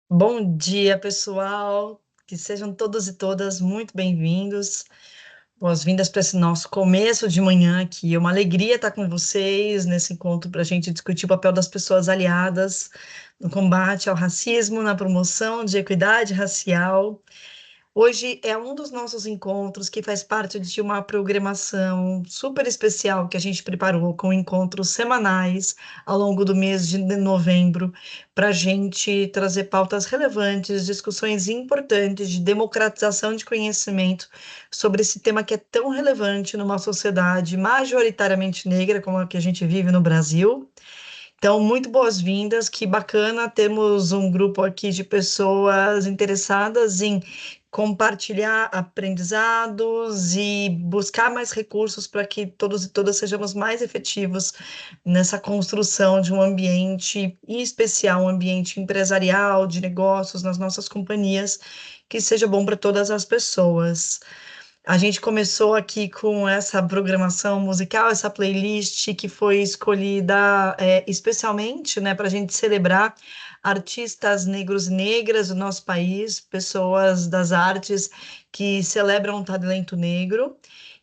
Bom dia, pessoal. Que sejam todos e todas muito bem-vindos. Boas-vindas para esse nosso começo de manhã aqui. É uma alegria estar com vocês nesse encontro para a gente discutir o papel das pessoas aliadas no combate ao racismo, na promoção de equidade racial. Hoje é um dos nossos encontros que faz parte de uma programação super especial que a gente preparou com encontros semanais ao longo do mês de novembro, para a gente trazer pautas relevantes, discussões importantes de democratização de conhecimento sobre esse tema que é tão relevante numa sociedade majoritariamente negra como a que a gente vive no Brasil. Então, muito boas-vindas, que bacana, temos um grupo aqui de pessoas interessadas em compartilhar aprendizados e buscar mais recursos para que todos e todas sejamos mais efetivos nessa construção de um ambiente, em especial um ambiente empresarial, de negócios nas nossas companhias, que seja bom para todas as pessoas. A gente começou aqui com essa programação musical, essa playlist que foi escolhida especialmente, né, para a gente celebrar artistas negros e negras do nosso país, pessoas das artes que celebram o talento negro.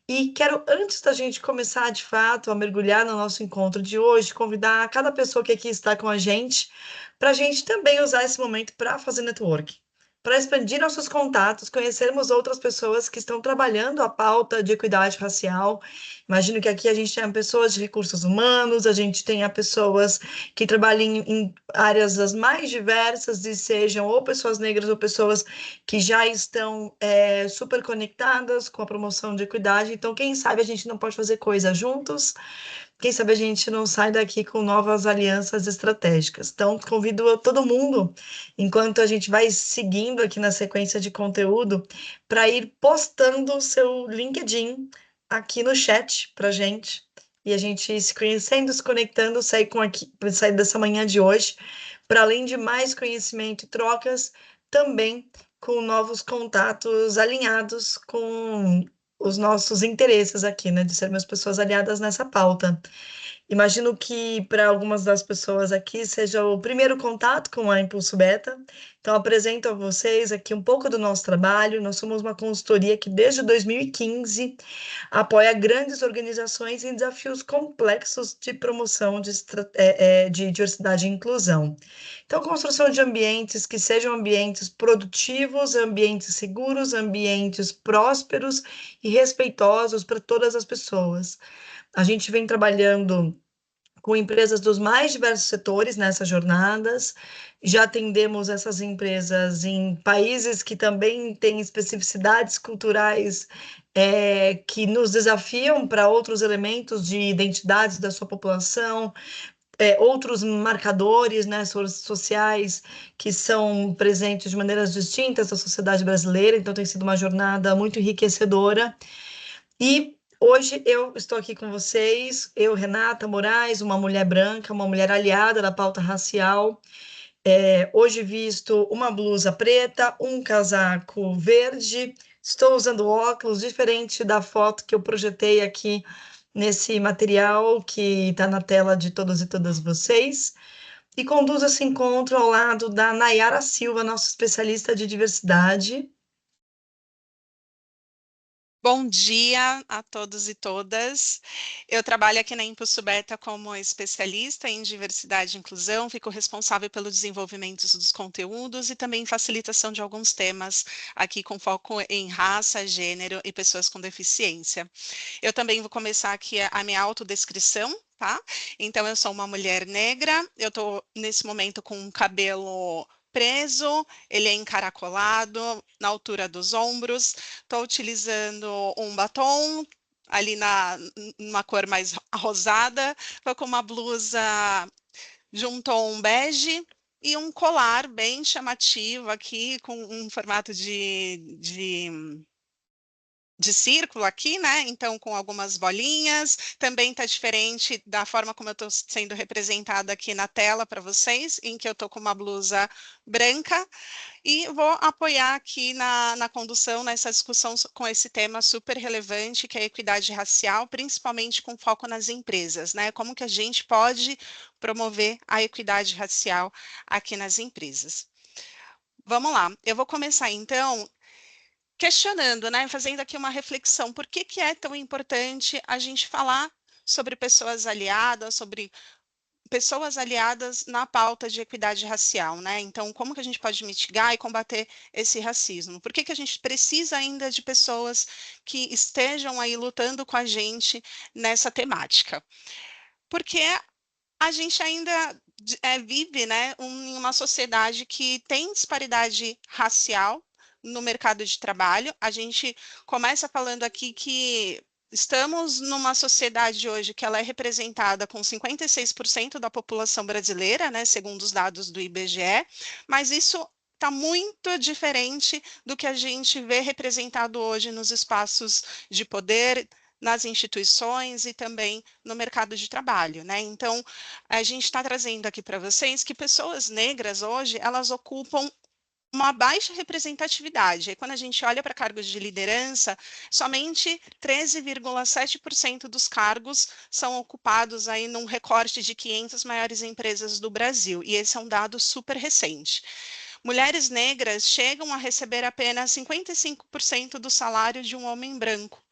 E quero, antes da gente começar de fato a mergulhar no nosso encontro de hoje, convidar cada pessoa que aqui está com a gente para a gente também usar esse momento para fazer network, para expandir nossos contatos, conhecermos outras pessoas que estão trabalhando a pauta de equidade racial. Imagino que aqui a gente tenha pessoas de recursos humanos, a gente tenha pessoas que trabalhem em áreas as mais diversas, e sejam ou pessoas negras ou pessoas que já estão super conectadas com a promoção de equidade. Então, quem sabe a gente não pode fazer coisa juntos, quem sabe a gente não sai daqui com novas alianças estratégicas. Então, convido todo mundo, enquanto a gente vai seguindo aqui na sequência de conteúdo, para ir postando o seu LinkedIn aqui no chat para gente. E a gente se conhecendo, se conectando, sair dessa manhã de hoje, para além de mais conhecimento e trocas, também com novos contatos alinhados com os nossos interesses aqui, né, de sermos pessoas aliadas nessa pauta. Imagino que para algumas das pessoas aqui seja o primeiro contato com a Impulso Beta. Então, apresento a vocês aqui um pouco do nosso trabalho. Nós somos uma consultoria que, desde 2015, apoia grandes organizações em desafios complexos de promoção de diversidade e inclusão. Então, construção de ambientes que sejam ambientes produtivos, ambientes seguros, ambientes prósperos e respeitosos para todas as pessoas. A gente vem trabalhando com empresas dos mais diversos setores nessas jornadas. Já atendemos essas empresas em países que também têm especificidades culturais que nos desafiam para outros elementos de identidades da sua população, outros marcadores, né, sociais que são presentes de maneiras distintas na sociedade brasileira. Então, tem sido uma jornada muito enriquecedora. E hoje eu estou aqui com vocês, eu, Renata Moraes, uma mulher branca, uma mulher aliada da pauta racial. Hoje visto uma blusa preta, um casaco verde, estou usando óculos, diferente da foto que eu projetei aqui nesse material que está na tela de todos e todas vocês. E conduzo esse encontro ao lado da Nayara Silva, nossa especialista de diversidade. Bom dia a todos e todas. Eu trabalho aqui na Impulso Beta como especialista em diversidade e inclusão, fico responsável pelo desenvolvimento dos conteúdos e também facilitação de alguns temas aqui com foco em raça, gênero e pessoas com deficiência. Eu também vou começar aqui a minha autodescrição, tá? Então, eu sou uma mulher negra, eu estou nesse momento com um cabelo preso, ele é encaracolado na altura dos ombros. Estou utilizando um batom ali numa cor mais rosada. Estou com uma blusa de um tom bege e um colar bem chamativo aqui, com um formato de círculo aqui, né? Então, com algumas bolinhas. Também está diferente da forma como eu estou sendo representada aqui na tela para vocês, em que eu estou com uma blusa branca. E vou apoiar aqui na condução, nessa discussão com esse tema super relevante, que é a equidade racial, principalmente com foco nas empresas, né? Como que a gente pode promover a equidade racial aqui nas empresas. Vamos lá, eu vou começar então questionando, né, fazendo aqui uma reflexão, por que que é tão importante a gente falar sobre pessoas aliadas na pauta de equidade racial, né? Então, como que a gente pode mitigar e combater esse racismo? Por que que a gente precisa ainda de pessoas que estejam aí lutando com a gente nessa temática? Porque a gente ainda vive, né, em uma sociedade que tem disparidade racial no mercado de trabalho. A gente começa falando aqui que estamos numa sociedade hoje que ela é representada com 56% da população brasileira, né, segundo os dados do IBGE, mas isso está muito diferente do que a gente vê representado hoje nos espaços de poder, nas instituições e também no mercado de trabalho, né? Então, a gente está trazendo aqui para vocês que pessoas negras hoje, elas ocupam uma baixa representatividade. E quando a gente olha para cargos de liderança, somente 13,7% dos cargos são ocupados aí num recorte de 500 maiores empresas do Brasil. E esse é um dado super recente. Mulheres negras chegam a receber apenas 55% do salário de um homem branco,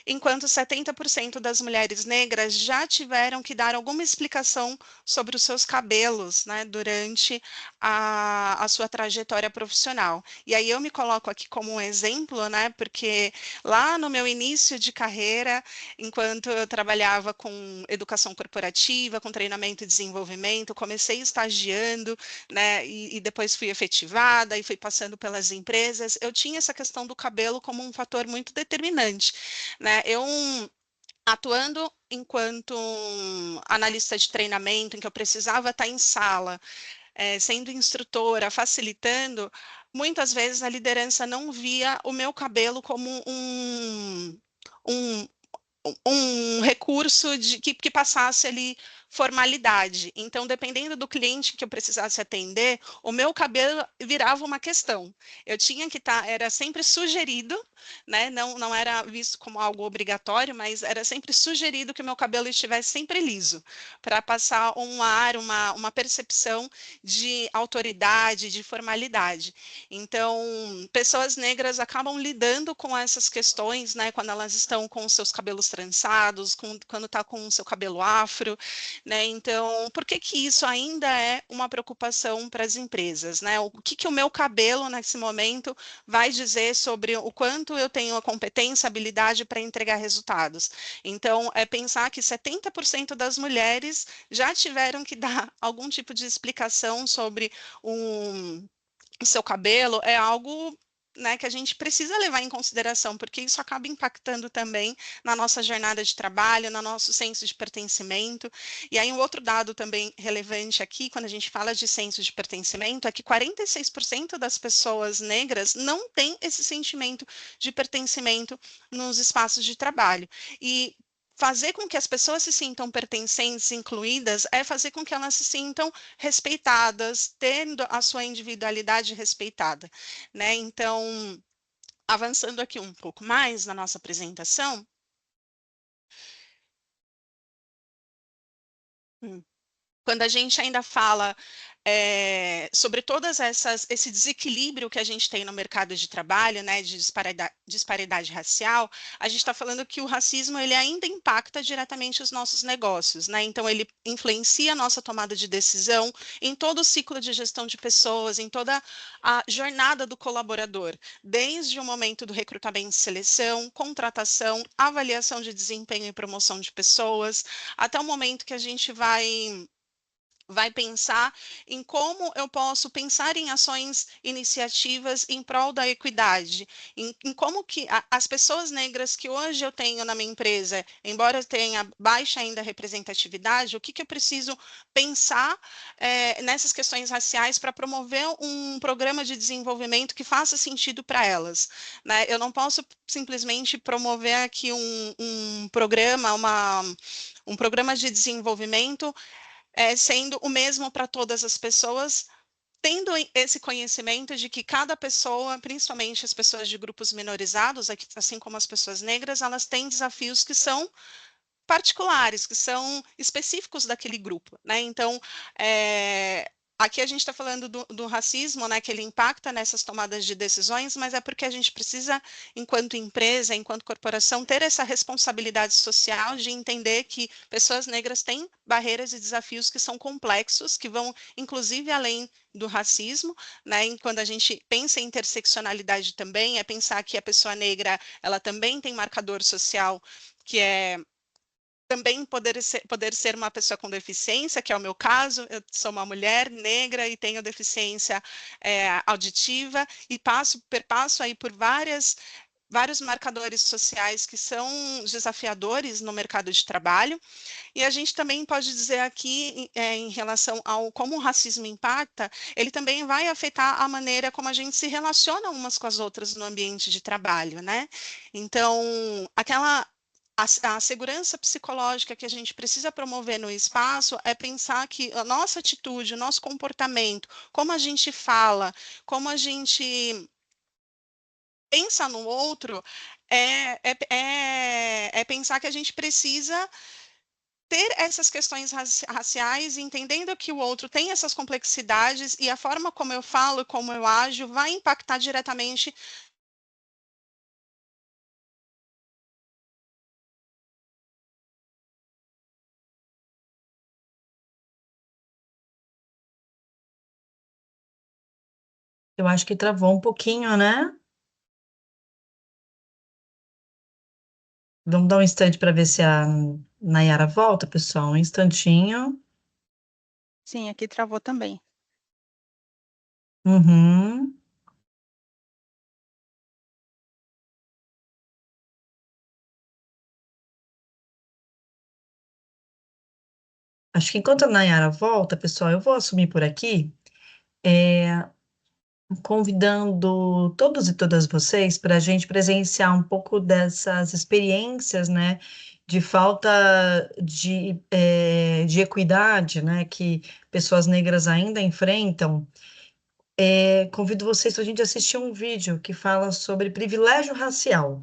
enquanto 70% das mulheres negras já tiveram que dar alguma explicação sobre os seus cabelos, né, durante a sua trajetória profissional. E aí eu me coloco aqui como um exemplo, né, porque lá no meu início de carreira, enquanto eu trabalhava com educação corporativa, com treinamento e desenvolvimento, comecei estagiando, né, e depois fui efetivada e fui passando pelas empresas, eu tinha essa questão do cabelo como um fator muito determinante, né? Eu atuando enquanto analista de treinamento, em que eu precisava estar em sala, sendo instrutora, facilitando, muitas vezes a liderança não via o meu cabelo como um, um recurso que passasse ali formalidade. Então, dependendo do cliente que eu precisasse atender, o meu cabelo virava uma questão. Eu tinha que estar, era sempre sugerido, né? Não era visto como algo obrigatório, mas era sempre sugerido que o meu cabelo estivesse sempre liso, para passar um ar, uma percepção de autoridade, de formalidade. Então, pessoas negras acabam lidando com essas questões, né, quando elas estão com os seus cabelos trançados, quando está com o seu cabelo afro, né? Então, por que que isso ainda é uma preocupação para as empresas, né? O que que o meu cabelo nesse momento vai dizer sobre o quanto eu tenho a competência, habilidade para entregar resultados? Então, é pensar que 70% das mulheres já tiveram que dar algum tipo de explicação sobre um o seu cabelo é algo, né, que a gente precisa levar em consideração, porque isso acaba impactando também na nossa jornada de trabalho, no nosso senso de pertencimento. E aí, um outro dado também relevante aqui, quando a gente fala de senso de pertencimento, é que 46% das pessoas negras não têm esse sentimento de pertencimento nos espaços de trabalho. E fazer com que as pessoas se sintam pertencentes, incluídas, é fazer com que elas se sintam respeitadas, tendo a sua individualidade respeitada, né? Então, avançando aqui um pouco mais na nossa apresentação, quando a gente ainda fala sobre todas esse desequilíbrio que a gente tem no mercado de trabalho, né, de disparidade racial, a gente está falando que o racismo ele ainda impacta diretamente os nossos negócios, né? Então ele influencia a nossa tomada de decisão em todo o ciclo de gestão de pessoas, em toda a jornada do colaborador, desde o momento do recrutamento e seleção, contratação, avaliação de desempenho e promoção de pessoas, até o momento que a gente vai pensar em como eu posso pensar em ações, iniciativas em prol da equidade, em como que as pessoas negras que hoje eu tenho na minha empresa, embora tenha baixa ainda representatividade, o que que eu preciso pensar nessas questões raciais para promover um programa de desenvolvimento que faça sentido para elas, né? Eu não posso simplesmente promover aqui um programa, um programa de desenvolvimento sendo o mesmo para todas as pessoas, tendo esse conhecimento de que cada pessoa, principalmente as pessoas de grupos minorizados, assim como as pessoas negras, elas têm desafios que são particulares, que são específicos daquele grupo, né? Então, aqui a gente está falando do racismo, né, que ele impacta nessas tomadas de decisões, mas é porque a gente precisa, enquanto empresa, enquanto corporação, ter essa responsabilidade social de entender que pessoas negras têm barreiras e desafios que são complexos, que vão, inclusive, além do racismo, né? E quando a gente pensa em interseccionalidade também, é pensar que a pessoa negra, ela também tem marcador social, que é também poder ser uma pessoa com deficiência, que é o meu caso, eu sou uma mulher negra e tenho deficiência auditiva, e perpasso aí por vários marcadores sociais que são desafiadores no mercado de trabalho, e a gente também pode dizer aqui, em relação ao como o racismo impacta, ele também vai afetar a maneira como a gente se relaciona umas com as outras no ambiente de trabalho, né? Então, a segurança psicológica que a gente precisa promover no espaço é pensar que a nossa atitude, o nosso comportamento, como a gente fala, como a gente pensa no outro, é pensar que a gente precisa ter essas questões raciais, entendendo que o outro tem essas complexidades e a forma como eu falo, como eu ajo, vai impactar diretamente. Eu acho que travou um pouquinho, né? Vamos dar um instante para ver se a Nayara volta, pessoal. Um instantinho. Sim, aqui travou também. Uhum. Acho que enquanto a Nayara volta, pessoal, eu vou assumir por aqui, convidando todos e todas vocês para a gente presenciar um pouco dessas experiências, né, de falta de equidade, né, que pessoas negras ainda enfrentam. Convido vocês para a gente assistir um vídeo que fala sobre privilégio racial.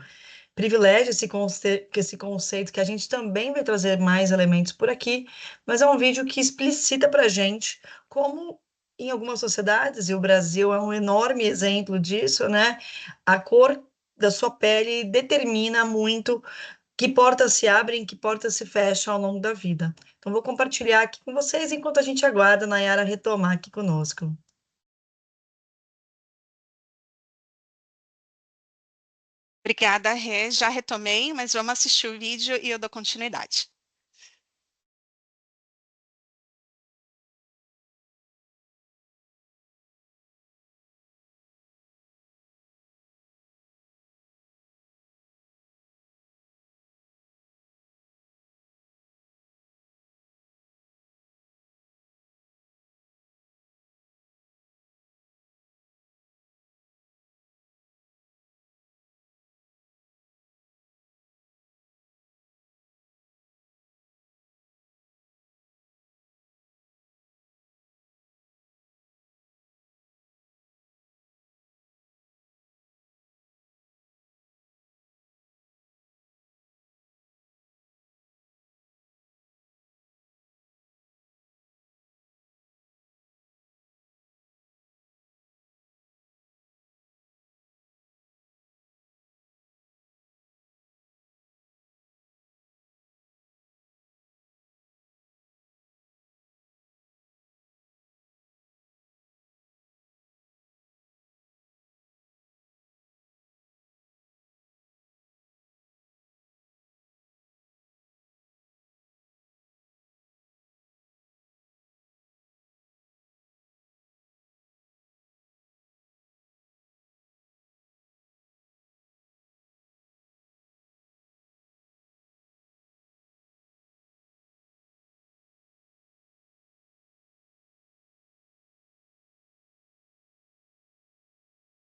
Privilégio, esse conceito que a gente também vai trazer mais elementos por aqui, mas é um vídeo que explicita para a gente como em algumas sociedades, e o Brasil é um enorme exemplo disso, né? A cor da sua pele determina muito que portas se abrem, que portas se fecham ao longo da vida. Então, vou compartilhar aqui com vocês enquanto a gente aguarda a Nayara retomar aqui conosco. Obrigada, Rê. Já retomei, mas vamos assistir o vídeo e eu dou continuidade.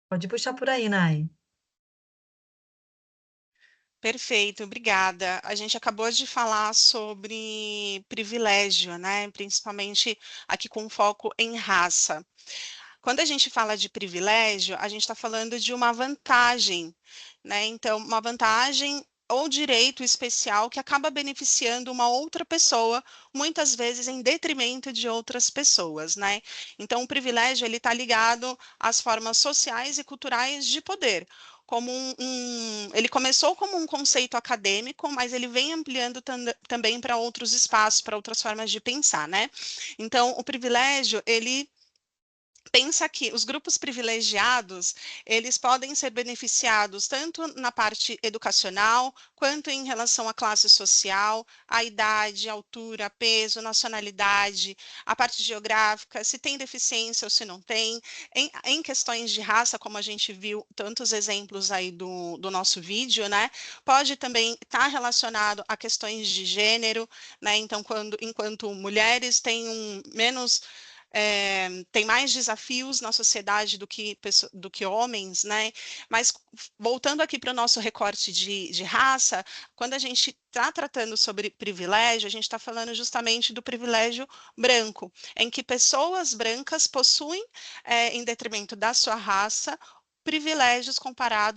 Pode puxar por aí, Nay. Perfeito, obrigada. A gente acabou de falar sobre privilégio, né? Principalmente aqui com foco em raça. Quando a gente fala de privilégio, a gente está falando de uma vantagem, né? Então, uma vantagem ou direito especial que acaba beneficiando uma outra pessoa, muitas vezes em detrimento de outras pessoas, né? Então, o privilégio ele está ligado às formas sociais e culturais de poder. Ele começou como um conceito acadêmico, mas ele vem ampliando também para outros espaços, para outras formas de pensar, né? Então, o privilégio, ele pensa que os grupos privilegiados, eles podem ser beneficiados tanto na parte educacional, quanto em relação à classe social, à idade, altura, peso, nacionalidade, a parte geográfica, se tem deficiência ou se não tem, em questões de raça, como a gente viu tantos exemplos aí do nosso vídeo, né? Pode também estar relacionado a questões de gênero, né? Então, enquanto mulheres têm menos tem mais desafios na sociedade do que homens, né? Mas voltando aqui para o nosso recorte de raça, quando a gente está tratando sobre privilégio, a gente está falando justamente do privilégio branco, em que pessoas brancas possuem, em detrimento da sua raça,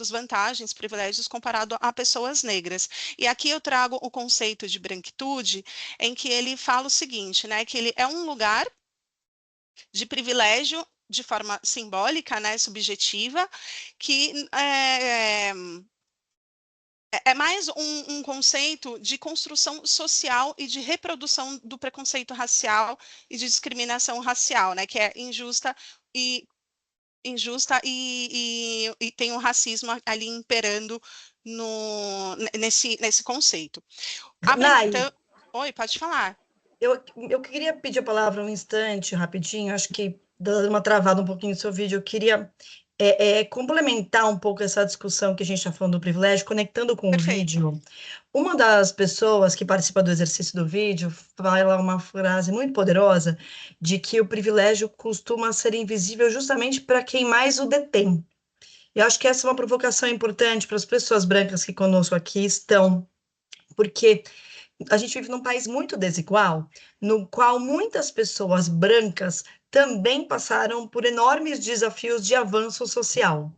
vantagens, privilégios comparado a pessoas negras. E aqui eu trago o conceito de branquitude, em que ele fala o seguinte, né, que ele é um lugar de privilégio de forma simbólica, né, subjetiva, que é mais um conceito de construção social e de reprodução do preconceito racial e de discriminação racial, né, que é injusta e tem o racismo ali imperando nesse conceito. Nai, Apresentando. Oi, pode falar. eu queria pedir a palavra um instante, rapidinho, acho que dando uma travada um pouquinho no seu vídeo, eu queria complementar um pouco essa discussão que a gente está falando do privilégio, conectando com o Perfeito. vídeo. Uma das pessoas que participa do exercício do vídeo fala uma frase muito poderosa de que o privilégio costuma ser invisível justamente para quem mais o detém. Eu acho que essa é uma provocação importante para as pessoas brancas que conosco aqui estão, porque a gente vive num país muito desigual, no qual muitas pessoas brancas também passaram por enormes desafios de avanço social.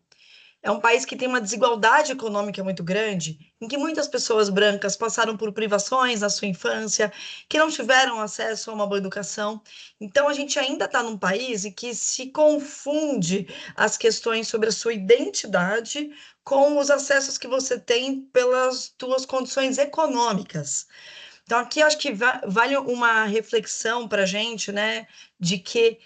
É um país que tem uma desigualdade econômica muito grande, em que muitas pessoas brancas passaram por privações na sua infância, que não tiveram acesso a uma boa educação. Então, a gente ainda está num país em que se confunde as questões sobre a sua identidade com os acessos que você tem pelas suas condições econômicas. Então, aqui acho que vale uma reflexão para a gente, né, de que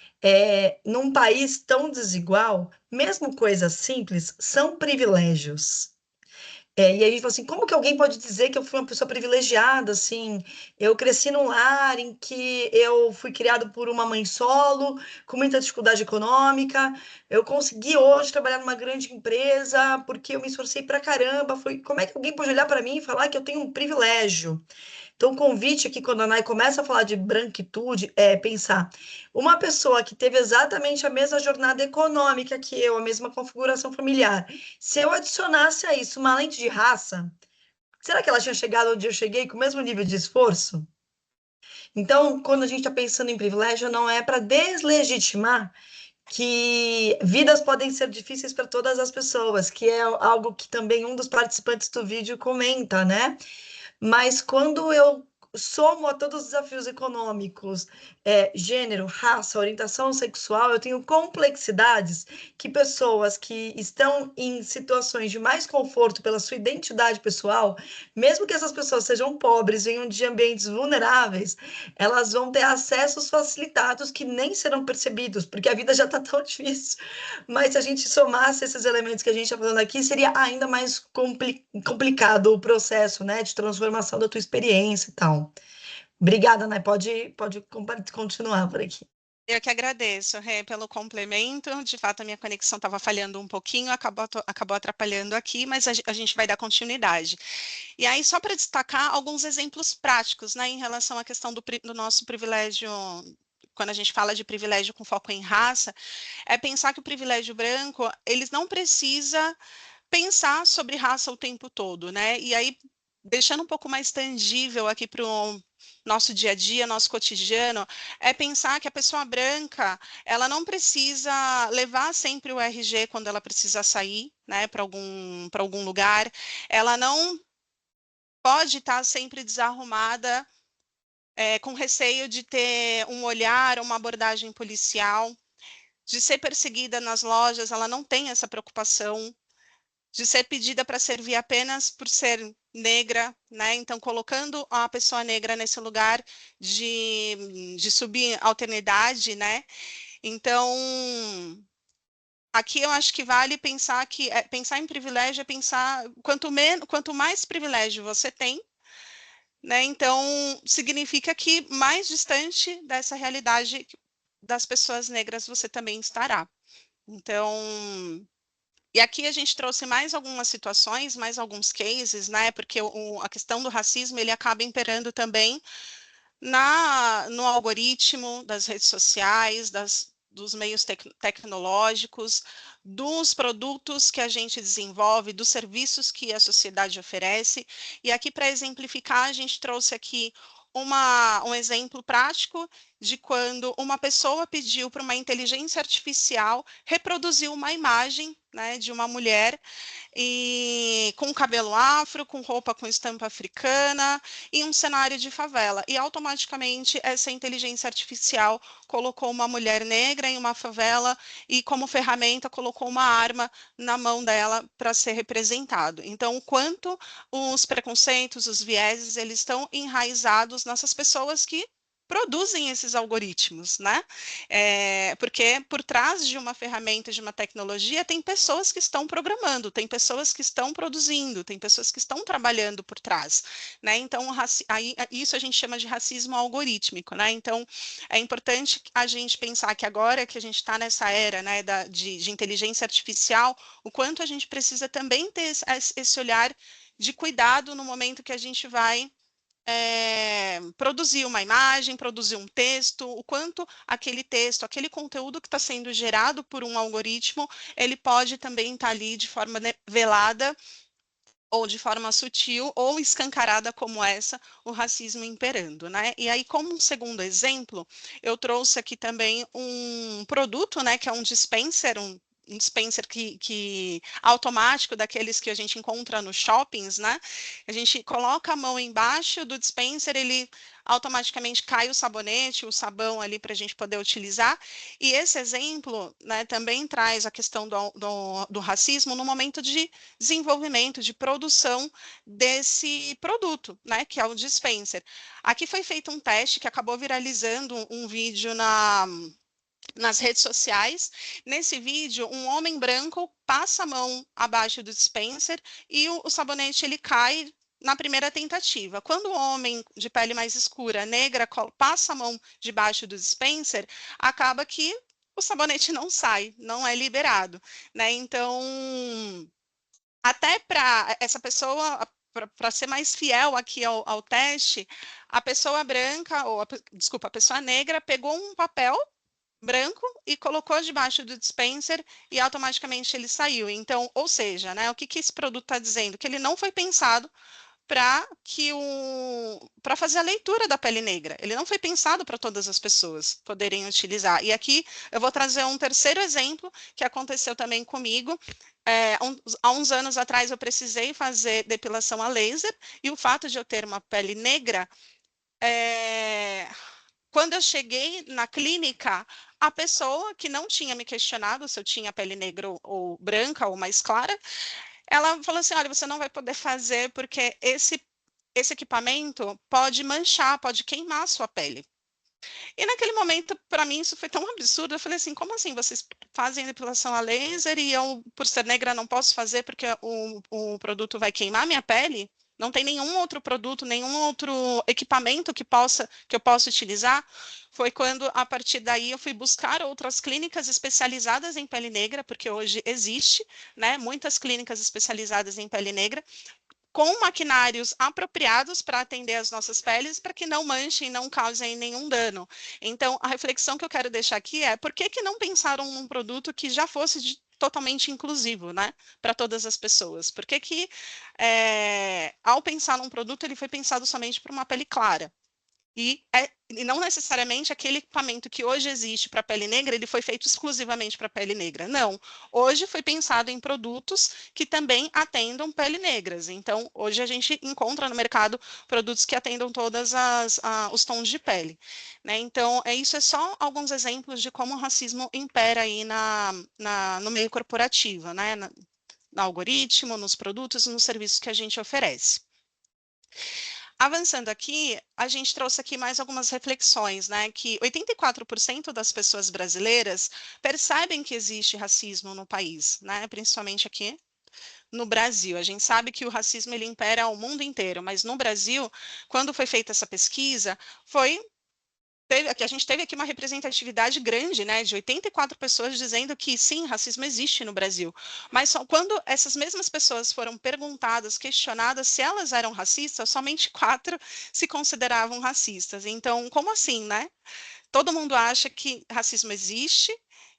num país tão desigual, mesmo coisas simples são privilégios. E aí a gente fala assim, como que alguém pode dizer que eu fui uma pessoa privilegiada, assim? Eu cresci num lar em que eu fui criado por uma mãe solo, com muita dificuldade econômica, eu consegui hoje trabalhar numa grande empresa porque eu me esforcei pra caramba. Como é que alguém pode olhar para mim e falar que eu tenho um privilégio? Então, o convite aqui, quando a Nai começa a falar de branquitude, é pensar uma pessoa que teve exatamente a mesma jornada econômica que eu, a mesma configuração familiar. Se eu adicionasse a isso uma lente de raça, será que ela tinha chegado onde eu cheguei com o mesmo nível de esforço? Então, quando a gente está pensando em privilégio, não é para deslegitimar que vidas podem ser difíceis para todas as pessoas, que é algo que também um dos participantes do vídeo comenta, né? Mas quando eu somo a todos os desafios econômicos, gênero, raça, orientação sexual, eu tenho complexidades que pessoas que estão em situações de mais conforto pela sua identidade pessoal, mesmo que essas pessoas sejam pobres, venham de ambientes vulneráveis, elas vão ter acessos facilitados que nem serão percebidos, porque a vida já está tão difícil. Mas se a gente somasse esses elementos que a gente está falando aqui, seria ainda mais complicado o processo, né, de transformação da tua experiência e tal. Obrigada, né? Pode continuar por aqui. Eu que agradeço, Rê, pelo complemento. De fato, a minha conexão estava falhando um pouquinho, acabou atrapalhando aqui, mas a gente vai dar continuidade. E aí, só para destacar alguns exemplos práticos, né, em relação à questão do nosso privilégio, quando a gente fala de privilégio com foco em raça, é pensar que o privilégio branco, eles não precisa pensar sobre raça o tempo todo, né? E aí, deixando um pouco mais tangível aqui para o nosso dia a dia, nosso cotidiano, é pensar que a pessoa branca, ela não precisa levar sempre o RG quando ela precisa sair, né, para algum lugar, ela não pode estar sempre desarrumada, com receio de ter um olhar, uma abordagem policial, de ser perseguida nas lojas, ela não tem essa preocupação, de ser pedida para servir apenas por ser negra, né? Então, colocando a pessoa negra nesse lugar de subalternidade, né? Então, aqui eu acho que vale pensar que pensar em privilégio é pensar quanto mais privilégio você tem, né? Então, significa que mais distante dessa realidade das pessoas negras você também estará. Então, e aqui a gente trouxe mais algumas situações, mais alguns cases, né? Porque a questão do racismo ele acaba imperando também no algoritmo das redes sociais, dos meios tecnológicos, dos produtos que a gente desenvolve, dos serviços que a sociedade oferece. E aqui, para exemplificar, a gente trouxe aqui um exemplo prático de quando uma pessoa pediu para uma inteligência artificial reproduzir uma imagem, né, de uma mulher e com cabelo afro, com roupa com estampa africana, em um cenário de favela. E automaticamente essa inteligência artificial colocou uma mulher negra em uma favela e, como ferramenta, colocou uma arma na mão dela para ser representado. Então, o quanto os preconceitos, os vieses, eles estão enraizados nessas pessoas que produzem esses algoritmos, né? Porque por trás de uma ferramenta, de uma tecnologia, tem pessoas que estão programando, tem pessoas que estão produzindo, tem pessoas que estão trabalhando por trás, né? Então, isso a gente chama de racismo algorítmico, né? Então, é importante a gente pensar que agora que a gente está nessa era, né, de inteligência artificial, o quanto a gente precisa também ter esse olhar de cuidado no momento que a gente vai produzir uma imagem, produzir um texto, o quanto aquele texto, aquele conteúdo que está sendo gerado por um algoritmo, ele pode também estar ali de forma velada ou de forma sutil ou escancarada como essa, o racismo imperando, né? E aí, como um segundo exemplo, eu trouxe aqui também um produto, né, que é um dispenser, um dispenser que automático, daqueles que a gente encontra nos shoppings, né? A gente coloca a mão embaixo do dispenser, ele automaticamente cai o sabonete, o sabão ali para a gente poder utilizar. E esse exemplo, né, também traz a questão do racismo no momento de desenvolvimento, de produção desse produto, né, que é o dispenser. Aqui foi feito um teste que acabou viralizando um vídeo nas redes sociais. Nesse vídeo, um homem branco passa a mão abaixo do dispenser e o sabonete ele cai na primeira tentativa. Quando o homem de pele mais escura, negra, passa a mão debaixo do dispenser, acaba que o sabonete não sai, não é liberado, né? Então, até para essa pessoa, para ser mais fiel aqui ao teste, a pessoa branca, desculpa, a pessoa negra pegou um papel branco e colocou debaixo do dispenser e automaticamente ele saiu. Então, ou seja, né, o que esse produto está dizendo? Que ele não foi pensado para fazer a leitura da pele negra. Ele não foi pensado para todas as pessoas poderem utilizar. E aqui eu vou trazer um terceiro exemplo que aconteceu também comigo. Há uns anos atrás eu precisei fazer depilação a laser e o fato de eu ter uma pele negra, quando eu cheguei na clínica, a pessoa que não tinha me questionado se eu tinha pele negra ou branca ou mais clara, ela falou assim, olha, você não vai poder fazer porque esse equipamento pode manchar, pode queimar a sua pele. E naquele momento, para mim, isso foi tão absurdo. Eu falei assim, como assim vocês fazem depilação a laser e eu, por ser negra, não posso fazer porque o produto vai queimar minha pele? Não tem nenhum outro produto, nenhum outro equipamento que eu possa utilizar. Foi quando, a partir daí, eu fui buscar outras clínicas especializadas em pele negra, porque hoje existe, né, muitas clínicas especializadas em pele negra, com maquinários apropriados para atender as nossas peles, para que não manchem, não causem nenhum dano. Então, a reflexão que eu quero deixar aqui é por que não pensaram num produto que já fosse totalmente inclusivo, né, para todas as pessoas? Por que ao pensar num produto, ele foi pensado somente para uma pele clara? E não necessariamente aquele equipamento que hoje existe para pele negra, ele foi feito exclusivamente para pele negra. Não. Hoje foi pensado em produtos que também atendam pele negras. Então, hoje a gente encontra no mercado produtos que atendam todos os tons de pele. Né? Então, isso é só alguns exemplos de como o racismo impera aí no meio corporativo, né? No algoritmo, nos produtos e nos serviços que a gente oferece. Avançando aqui, a gente trouxe aqui mais algumas reflexões, né? Que 84% das pessoas brasileiras percebem que existe racismo no país, né? Principalmente aqui no Brasil. A gente sabe que o racismo ele impera ao mundo inteiro, mas no Brasil, quando foi feita essa pesquisa, a gente teve aqui uma representatividade grande, né, de 84 pessoas dizendo que sim, racismo existe no Brasil. Mas só quando essas mesmas pessoas foram perguntadas, questionadas se elas eram racistas, somente 4 se consideravam racistas. Então, como assim, né? Todo mundo acha que racismo existe,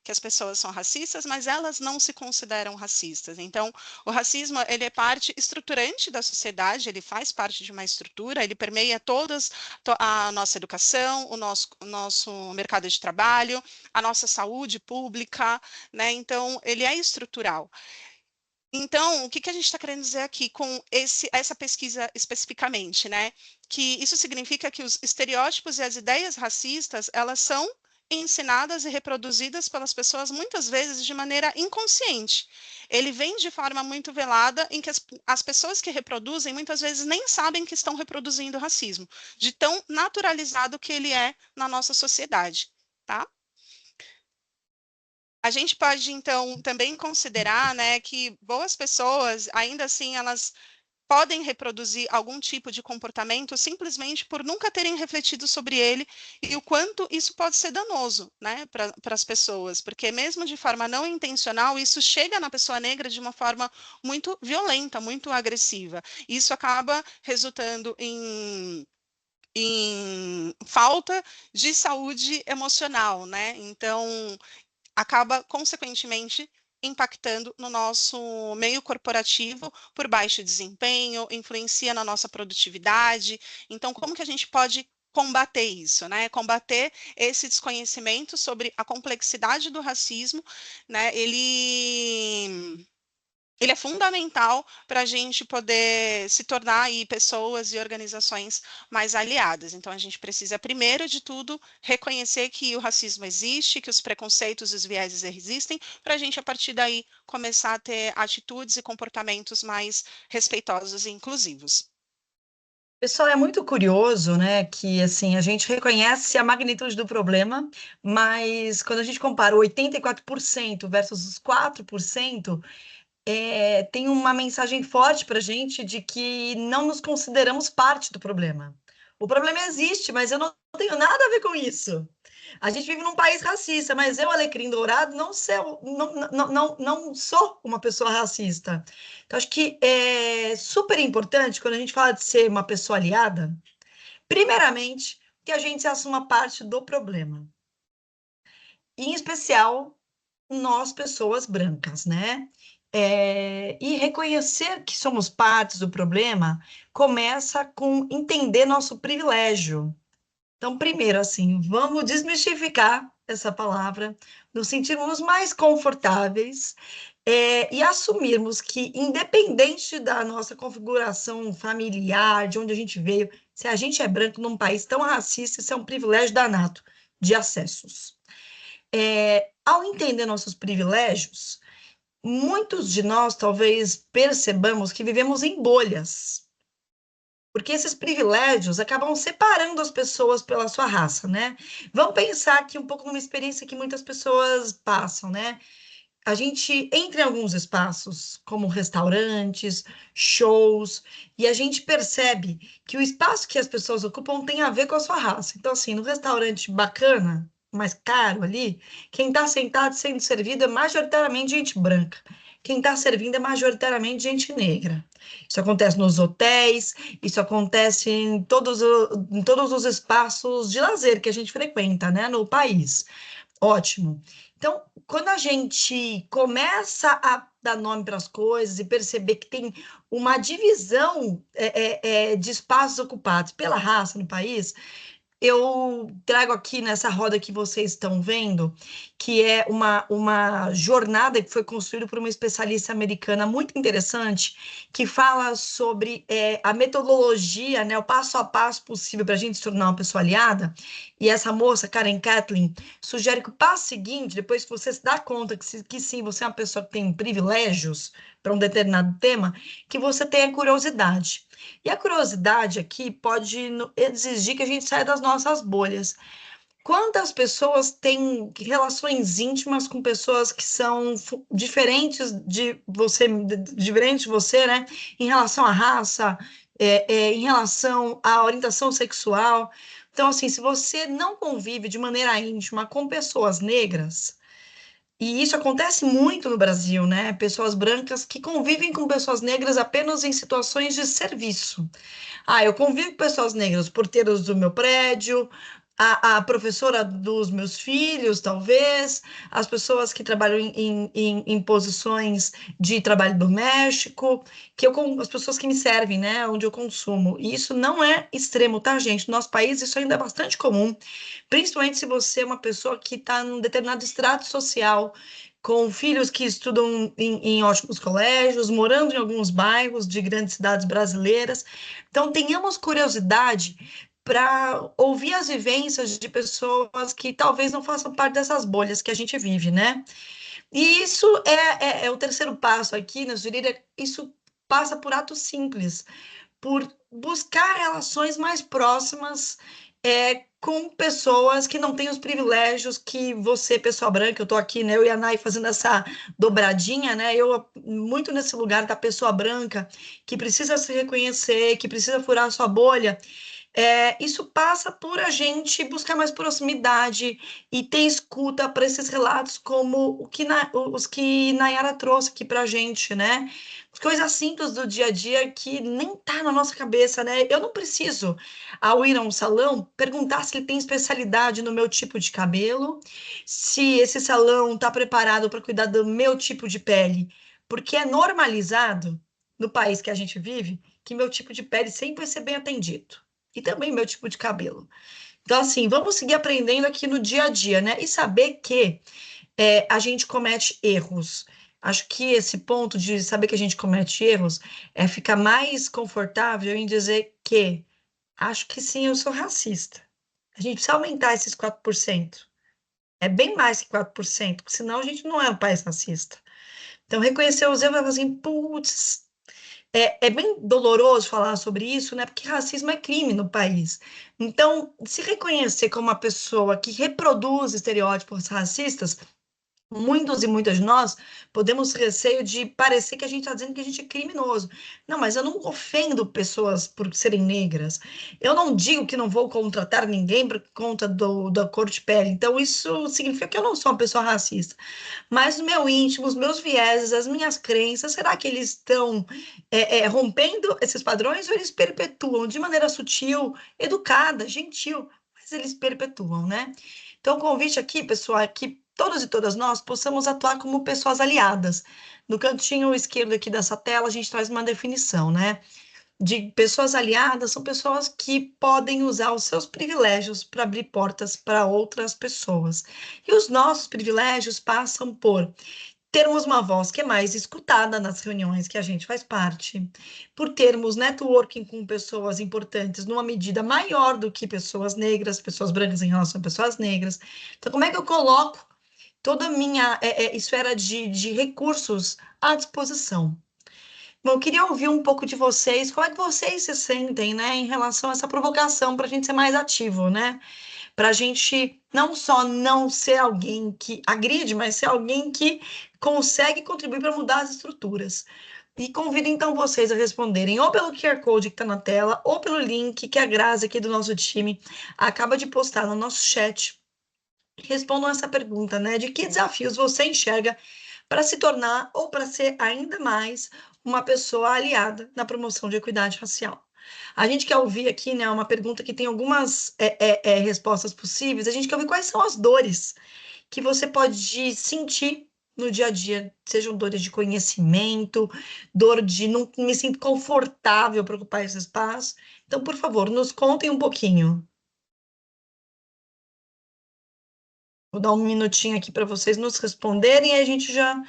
que as pessoas são racistas, mas elas não se consideram racistas. Então, o racismo, ele é parte estruturante da sociedade, ele faz parte de uma estrutura, ele permeia a nossa educação, o nosso mercado de trabalho, a nossa saúde pública, né? Então, ele é estrutural. Então, o que a gente está querendo dizer aqui com essa pesquisa especificamente, né? Que isso significa que os estereótipos e as ideias racistas, elas são ensinadas e reproduzidas pelas pessoas muitas vezes de maneira inconsciente. Ele vem de forma muito velada, em que as pessoas que reproduzem muitas vezes nem sabem que estão reproduzindo racismo, de tão naturalizado que ele é na nossa sociedade, tá? A gente pode, então, também considerar, né, que boas pessoas, ainda assim, elas podem reproduzir algum tipo de comportamento simplesmente por nunca terem refletido sobre ele e o quanto isso pode ser danoso, né, para as pessoas, porque mesmo de forma não intencional, isso chega na pessoa negra de uma forma muito violenta, muito agressiva. Isso acaba resultando em falta de saúde emocional, né? Então, acaba, consequentemente, impactando no nosso meio corporativo por baixo desempenho, influencia na nossa produtividade. Então, como que a gente pode combater isso, né? Combater esse desconhecimento sobre a complexidade do racismo, né? Ele é fundamental para a gente poder se tornar aí pessoas e organizações mais aliadas. Então, a gente precisa, primeiro de tudo, reconhecer que o racismo existe, que os preconceitos e os vieses existem, para a gente, a partir daí, começar a ter atitudes e comportamentos mais respeitosos e inclusivos. Pessoal, é muito curioso, né, que assim a gente reconhece a magnitude do problema, mas quando a gente compara o 84% versus os 4%, tem uma mensagem forte para a gente de que não nos consideramos parte do problema. O problema existe, mas eu não tenho nada a ver com isso. A gente vive num país racista, mas eu, Alecrim Dourado, não sou uma pessoa racista. Então, acho que é super importante, quando a gente fala de ser uma pessoa aliada, primeiramente, que a gente se assuma parte do problema. Em especial, nós, pessoas brancas, né? E reconhecer que somos partes do problema começa com entender nosso privilégio. Então, primeiro, assim, vamos desmistificar essa palavra, nos sentirmos mais confortáveis, e assumirmos que, independente da nossa configuração familiar, de onde a gente veio, se a gente é branco num país tão racista, isso é um privilégio danado de acessos. Ao entender nossos privilégios, muitos de nós talvez percebamos que vivemos em bolhas, porque esses privilégios acabam separando as pessoas pela sua raça, né? Vamos pensar aqui um pouco numa experiência que muitas pessoas passam, né? A gente entra em alguns espaços, como restaurantes, shows, e a gente percebe que o espaço que as pessoas ocupam tem a ver com a sua raça. Então, assim, no restaurante bacana, mais caro ali, quem está sentado sendo servido é majoritariamente gente branca. Quem está servindo é majoritariamente gente negra. Isso acontece nos hotéis, isso acontece em todos os espaços de lazer que a gente frequenta, né, no país. Ótimo. Então, quando a gente começa a dar nome para as coisas e perceber que tem uma divisão de espaços ocupados pela raça no país, eu trago aqui nessa roda que vocês estão vendo, que é uma jornada que foi construída por uma especialista americana muito interessante, que fala sobre a metodologia, né, o passo a passo possível para a gente se tornar uma pessoa aliada. E essa moça, Karen Catlin, sugere que o passo seguinte, depois que você se dá conta que sim, você é uma pessoa que tem privilégios para um determinado tema, que você tenha curiosidade. E a curiosidade aqui pode exigir que a gente saia das nossas bolhas. Quantas pessoas têm relações íntimas com pessoas que são diferentes de você, né? Em relação à raça, em relação à orientação sexual. Então, assim, se você não convive de maneira íntima com pessoas negras, e isso acontece muito no Brasil, né? Pessoas brancas que convivem com pessoas negras apenas em situações de serviço. Ah, eu convivo com pessoas negras, porteiros do meu prédio, a professora dos meus filhos, talvez, as pessoas que trabalham em posições de trabalho doméstico, as pessoas que me servem, né, onde eu consumo. E isso não é extremo, tá, gente? No nosso país isso ainda é bastante comum, principalmente se você é uma pessoa que está num determinado estrato social, com filhos que estudam em ótimos colégios, morando em alguns bairros de grandes cidades brasileiras. Então, tenhamos curiosidade para ouvir as vivências de pessoas que talvez não façam parte dessas bolhas que a gente vive, né? E isso é o terceiro passo aqui, né, Zurira? Isso passa por atos simples, por buscar relações mais próximas com pessoas que não têm os privilégios que você, pessoa branca, eu estou aqui, né, eu e a Nai fazendo essa dobradinha, né, eu muito nesse lugar da pessoa branca que precisa se reconhecer, que precisa furar a sua bolha, isso passa por a gente buscar mais proximidade e ter escuta para esses relatos como os que Nayara trouxe aqui para a gente, né? Coisas simples do dia a dia que nem tá na nossa cabeça, né? Eu não preciso, ao ir a um salão, perguntar se ele tem especialidade no meu tipo de cabelo, se esse salão está preparado para cuidar do meu tipo de pele, porque é normalizado no país que a gente vive que meu tipo de pele sempre vai ser bem atendido e também meu tipo de cabelo. Então, assim, vamos seguir aprendendo aqui no dia a dia, né? E saber que a gente comete erros. Acho que esse ponto de saber que a gente comete erros é ficar mais confortável em dizer que acho que sim, eu sou racista. A gente precisa aumentar esses 4%. É bem mais que 4%, porque senão a gente não é um país racista. Então, reconhecer os erros e falar assim, putz, é bem doloroso falar sobre isso, né? Porque racismo é crime no país. Então, se reconhecer como uma pessoa que reproduz estereótipos racistas, muitos e muitas de nós podemos ter receio de parecer que a gente está dizendo que a gente é criminoso. Não, mas eu não ofendo pessoas por serem negras. Eu não digo que não vou contratar ninguém por conta da cor de pele. Então, isso significa que eu não sou uma pessoa racista. Mas o meu íntimo, os meus vieses, as minhas crenças, será que eles estão rompendo esses padrões ou eles perpetuam de maneira sutil, educada, gentil, mas eles perpetuam, né? Então, o convite aqui, pessoal, é que todos e todas nós possamos atuar como pessoas aliadas. No cantinho esquerdo aqui dessa tela, a gente traz uma definição, né? De pessoas aliadas são pessoas que podem usar os seus privilégios para abrir portas para outras pessoas. E os nossos privilégios passam por termos uma voz que é mais escutada nas reuniões que a gente faz parte, por termos networking com pessoas importantes numa medida maior do que pessoas negras, pessoas brancas em relação a pessoas negras. Então, como é que eu coloco toda a minha esfera de recursos à disposição? Bom, eu queria ouvir um pouco de vocês, como é que vocês se sentem, né, em relação a essa provocação para a gente ser mais ativo, né? Para a gente não só não ser alguém que agride, mas ser alguém que consegue contribuir para mudar as estruturas. E convido então vocês a responderem ou pelo QR Code que está na tela, ou pelo link que a Grazi aqui do nosso time acaba de postar no nosso chat. Respondam essa pergunta, né? De que desafios você enxerga para se tornar ou para ser ainda mais uma pessoa aliada na promoção de equidade racial. A gente quer ouvir aqui, né, uma pergunta que tem algumas respostas possíveis. A gente quer ouvir quais são as dores que você pode sentir no dia a dia, sejam dores de conhecimento, dor de não me sinto confortável para ocupar esse espaço. Então, por favor, nos contem um pouquinho. Vou dar um minutinho aqui para vocês nos responderem e a gente já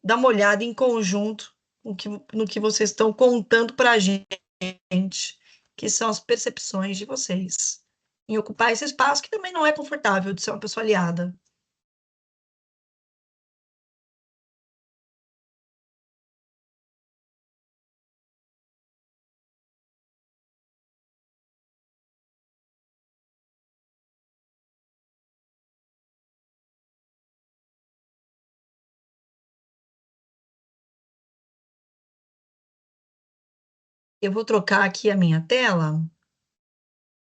dá uma olhada em conjunto no que vocês estão contando para a gente, que são as percepções de vocês em ocupar esse espaço que também não é confortável de ser uma pessoa aliada. Eu vou trocar aqui a minha tela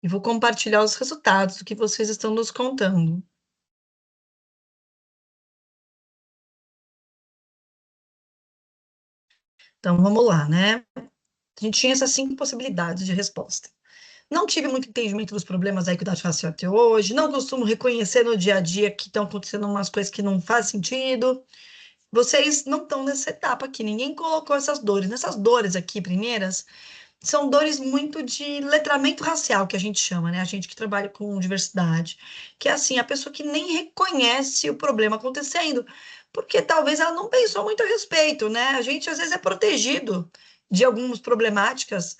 e vou compartilhar os resultados do que vocês estão nos contando. Então, vamos lá, né? A gente tinha essas 5 possibilidades de resposta. Não tive muito entendimento dos problemas da equidade racial até hoje, não costumo reconhecer no dia a dia que estão acontecendo umas coisas que não fazem sentido. Vocês não estão nessa etapa aqui, ninguém colocou essas dores. Nessas dores aqui, primeiras, são dores muito de letramento racial, que a gente chama, né? A gente que trabalha com diversidade, que é assim, a pessoa que nem reconhece o problema acontecendo, porque talvez ela não pensou muito a respeito, né? A gente às vezes é protegido de algumas problemáticas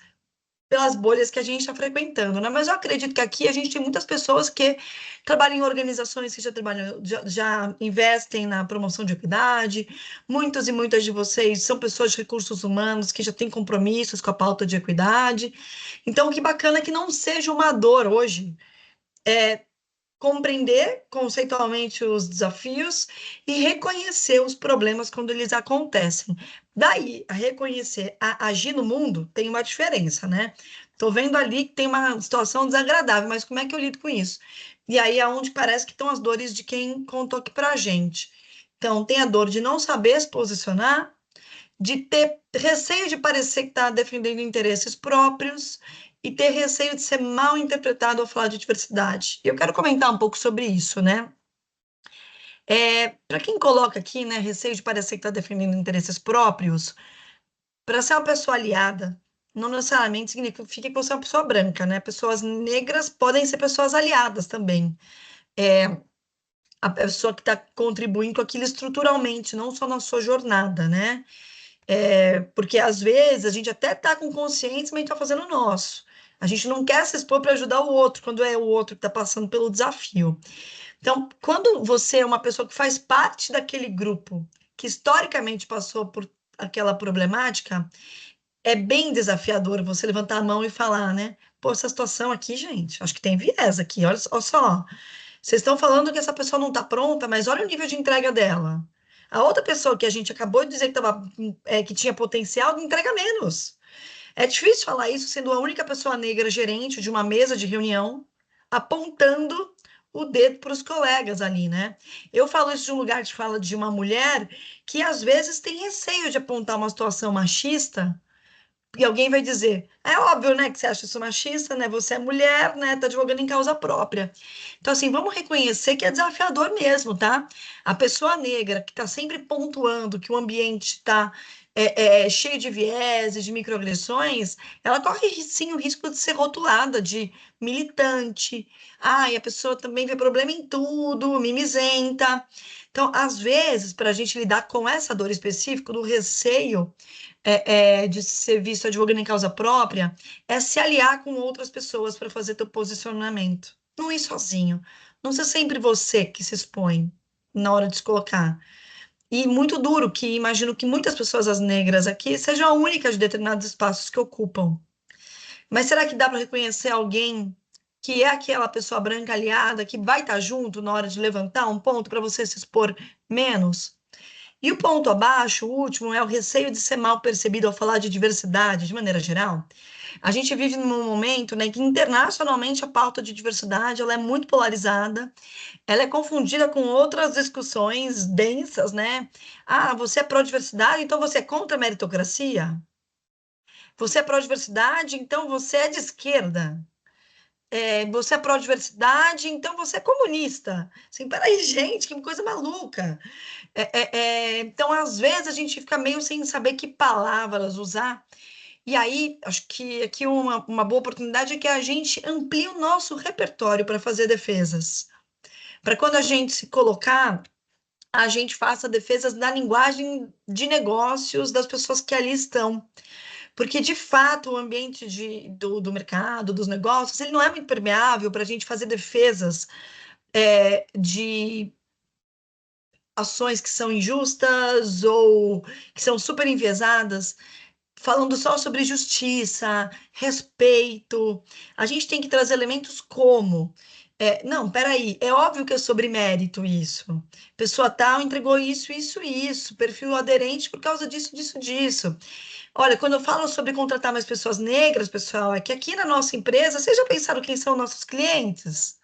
pelas bolhas que a gente está frequentando, né? Mas eu acredito que aqui a gente tem muitas pessoas que trabalham em organizações que já trabalham, já investem na promoção de equidade. Muitos e muitas de vocês são pessoas de recursos humanos que já têm compromissos com a pauta de equidade. Então, que bacana que não seja uma dor hoje compreender conceitualmente os desafios e reconhecer os problemas quando eles acontecem. Daí, a reconhecer, a agir no mundo, tem uma diferença, né? Estou vendo ali que tem uma situação desagradável, mas como é que eu lido com isso? E aí é onde parece que estão as dores de quem contou aqui para a gente. Então, tem a dor de não saber se posicionar, de ter receio de parecer que está defendendo interesses próprios e ter receio de ser mal interpretado ao falar de diversidade. Eu quero comentar um pouco sobre isso, né? Para quem coloca aqui, né, receio de parecer que está defendendo interesses próprios, para ser uma pessoa aliada, não necessariamente significa que você é uma pessoa branca, né? Pessoas negras podem ser pessoas aliadas também. A pessoa que está contribuindo com aquilo estruturalmente, não só na sua jornada, né? Porque às vezes a gente até está com consciência, mas a gente está fazendo o nosso. A gente não quer se expor para ajudar o outro, quando é o outro que está passando pelo desafio. Então, quando você é uma pessoa que faz parte daquele grupo que historicamente passou por aquela problemática, é bem desafiador você levantar a mão e falar, né? Pô, essa situação aqui, gente, acho que tem viés aqui, olha só. Vocês estão falando que essa pessoa não está pronta, mas olha o nível de entrega dela. A outra pessoa que a gente acabou de dizer que tinha potencial, entrega menos. É difícil falar isso sendo a única pessoa negra gerente de uma mesa de reunião, apontando o dedo para os colegas ali, né? Eu falo isso de um lugar de fala de uma mulher que às vezes tem receio de apontar uma situação machista e alguém vai dizer, é óbvio, né, que você acha isso machista, né? Você é mulher, né? Tá advogando em causa própria. Então, assim, vamos reconhecer que é desafiador mesmo, tá? A pessoa negra que está sempre pontuando que o ambiente está cheio de vieses, de microagressões, ela corre sim o risco de ser rotulada de militante. Ah, e a pessoa também vê problema em tudo, mimizenta. Então, às vezes, para a gente lidar com essa dor específica, do receio de ser visto advogando em causa própria, é se aliar com outras pessoas para fazer teu posicionamento. Não ir sozinho. Não ser sempre você que se expõe na hora de se colocar. E muito duro, que imagino que muitas pessoas as negras aqui sejam a única de determinados espaços que ocupam. Mas será que dá para reconhecer alguém que é aquela pessoa branca aliada que vai estar junto na hora de levantar um ponto para você se expor menos? E o ponto abaixo, o último, é o receio de ser mal percebido ao falar de diversidade, de maneira geral. A gente vive num momento, né, que internacionalmente a pauta de diversidade ela é muito polarizada, ela é confundida com outras discussões densas, né? Ah, você é pró-diversidade, então você é contra a meritocracia? Você é pró-diversidade, então você é de esquerda? Você é pró-diversidade, então você é comunista? Assim, peraí, gente, que coisa maluca. Então, às vezes, a gente fica meio sem saber que palavras usar. E aí, acho que aqui uma boa oportunidade é que a gente amplie o nosso repertório para fazer defesas. para quando a gente se colocar, a gente faça defesas na linguagem de negócios das pessoas que ali estão. Porque, de fato, o ambiente do mercado, dos negócios, ele não é muito permeável para a gente fazer defesas de ações que são injustas ou que são super enviesadas, falando só sobre justiça, respeito. A gente tem que trazer elementos como. Não, peraí, é óbvio que é sobre mérito isso. Pessoa tal entregou isso, isso, isso, perfil aderente por causa disso, disso, disso. Olha, quando eu falo sobre contratar mais pessoas negras, pessoal, é que aqui na nossa empresa, vocês já pensaram quem são nossos clientes?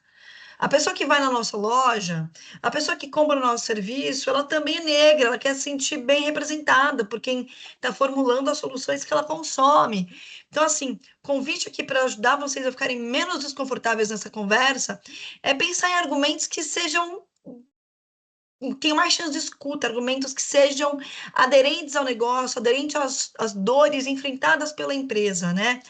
A pessoa que vai na nossa loja, a pessoa que compra o nosso serviço, ela também é negra, ela quer se sentir bem representada por quem está formulando as soluções que ela consome. Então, assim, convite aqui para ajudar vocês a ficarem menos desconfortáveis nessa conversa é pensar em argumentos que sejam tenham mais chance de escuta, argumentos que sejam aderentes ao negócio, aderentes às dores enfrentadas pela empresa, né?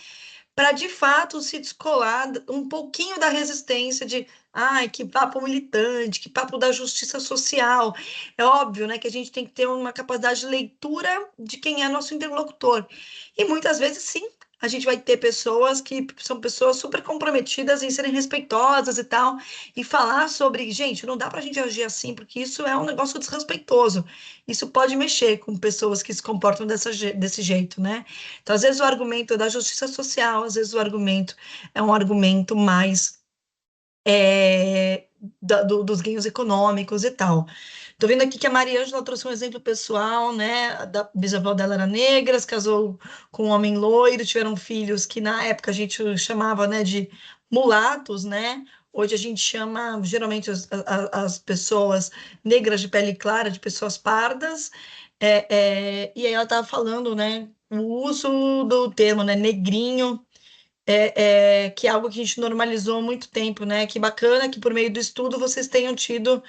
Para de fato se descolar um pouquinho da resistência de ai, que papo militante, que papo da justiça social. É óbvio, né, que a gente tem que ter uma capacidade de leitura de quem é nosso interlocutor. E muitas vezes, sim, a gente vai ter pessoas que são pessoas super comprometidas em serem respeitosas e tal, e falar sobre, gente, não dá para a gente agir assim, porque isso é um negócio desrespeitoso. Isso pode mexer com pessoas que se comportam desse jeito, né? Então, às vezes, o argumento é da justiça social, às vezes, o argumento é um argumento mais dos ganhos econômicos e tal. Tô vendo aqui que a Mariângela trouxe um exemplo pessoal, né? Da bisavó dela era negra, se casou com um homem loiro, tiveram filhos que na época a gente chamava, né, de mulatos, né? Hoje a gente chama geralmente as pessoas negras de pele clara de pessoas pardas. E aí ela estava falando, né? O uso do termo, né, negrinho que é algo que a gente normalizou há muito tempo, né? Que bacana que por meio do estudo vocês tenham tido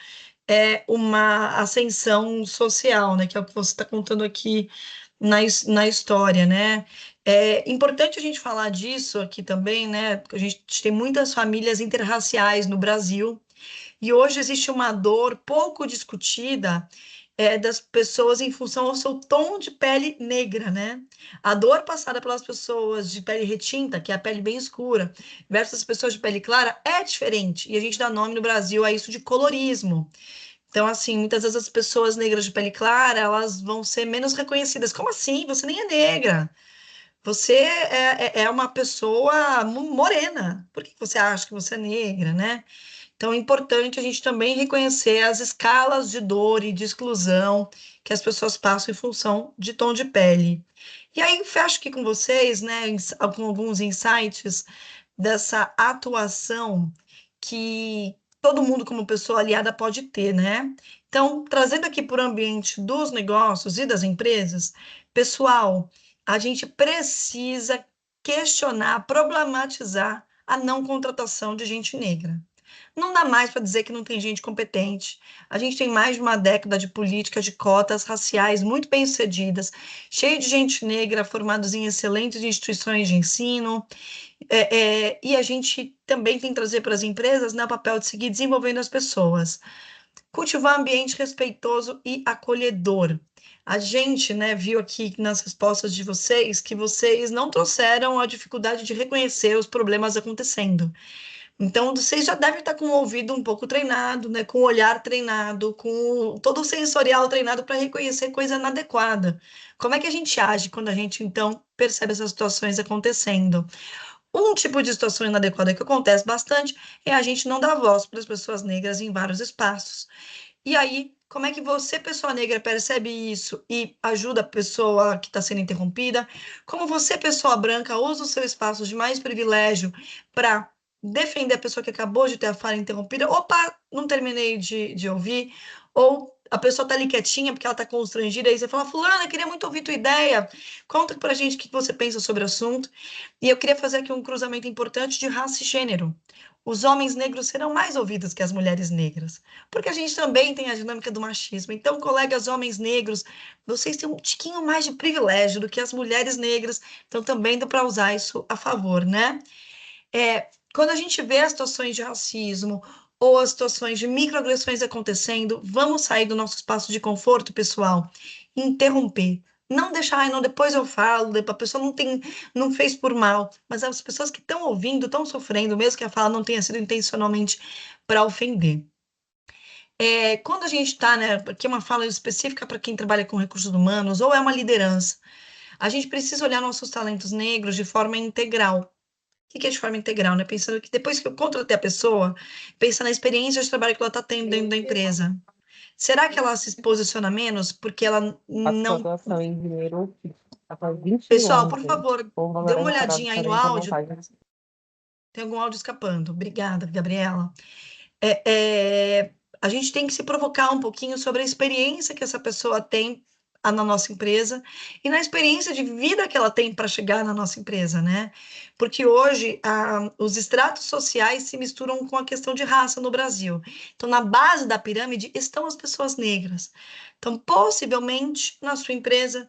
uma ascensão social, né? Que é o que você está contando aqui na história, né? É importante a gente falar disso aqui também, né? Porque a gente tem muitas famílias interraciais no Brasil, e hoje existe uma dor pouco discutida das pessoas em função ao seu tom de pele negra, né? A dor passada pelas pessoas de pele retinta, que é a pele bem escura, versus as pessoas de pele clara, é diferente. E a gente dá nome no Brasil a isso de colorismo. Então, assim, muitas vezes as pessoas negras de pele clara, elas vão ser menos reconhecidas. Como assim? Você nem é negra. Você é uma pessoa morena. Por que você acha que você é negra, né? Então, é importante a gente também reconhecer as escalas de dor e de exclusão que as pessoas passam em função de tom de pele. E aí, fecho aqui com vocês, né, com alguns insights dessa atuação que todo mundo, como pessoa aliada, pode ter, né? Então, trazendo aqui para o ambiente dos negócios e das empresas, pessoal, a gente precisa questionar, problematizar a não contratação de gente negra. Não dá mais para dizer que não tem gente competente. A gente tem mais de uma década de política de cotas raciais muito bem-sucedidas, cheio de gente negra formados em excelentes instituições de ensino. E a gente também tem que trazer para as empresas, né, o papel de seguir desenvolvendo as pessoas. Cultivar ambiente respeitoso e acolhedor. A gente, né, viu aqui nas respostas de vocês que vocês não trouxeram a dificuldade de reconhecer os problemas acontecendo. Então, vocês já devem estar com o ouvido um pouco treinado, né? Com o olhar treinado, com todo o sensorial treinado para reconhecer coisa inadequada. Como é que a gente age quando a gente, então, percebe essas situações acontecendo? Um tipo de situação inadequada que acontece bastante é a gente não dar voz para as pessoas negras em vários espaços. E aí, como é que você, pessoa negra, percebe isso e ajuda a pessoa que está sendo interrompida? Como você, pessoa branca, usa o seu espaço de mais privilégio para defender a pessoa que acabou de ter a fala interrompida? Opa, não terminei de ouvir. Ou a pessoa está ali quietinha porque ela está constrangida, aí você fala, fulana, eu queria muito ouvir tua ideia. Conta pra gente o que você pensa sobre o assunto. E eu queria fazer aqui um cruzamento importante de raça e gênero. Os homens negros serão mais ouvidos que as mulheres negras porque a gente também tem a dinâmica do machismo. Então, colegas homens negros, vocês têm um tiquinho mais de privilégio do que as mulheres negras, então também dá para usar isso a favor, né? Quando a gente vê as situações de racismo ou as situações de microagressões acontecendo, vamos sair do nosso espaço de conforto, pessoal, e interromper. Não deixar, ai, não, depois eu falo, a pessoa não fez por mal, mas as pessoas que estão ouvindo estão sofrendo, mesmo que a fala não tenha sido intencionalmente para ofender. Quando a gente está, né, aqui é uma fala específica para quem trabalha com recursos humanos, ou é uma liderança, a gente precisa olhar nossos talentos negros de forma integral. O que é de forma integral, né? Pensando que depois que eu contratei a pessoa, pensa na experiência de trabalho que ela está tendo dentro da empresa. Será que ela se posiciona menos porque ela A não... pós-graduação em engenheiro após 20 Pessoal, anos, por favor, ou dê uma valorando para olhadinha aí no diferente a áudio. montagem. Tem algum áudio escapando. Obrigada, Gabriela. É, é, a gente tem que se provocar um pouquinho sobre a experiência que essa pessoa tem na nossa empresa e na experiência de vida que ela tem para chegar na nossa empresa, né? Porque hoje os estratos sociais se misturam com a questão de raça no Brasil. Então, na base da pirâmide estão as pessoas negras. Então, possivelmente, na sua empresa,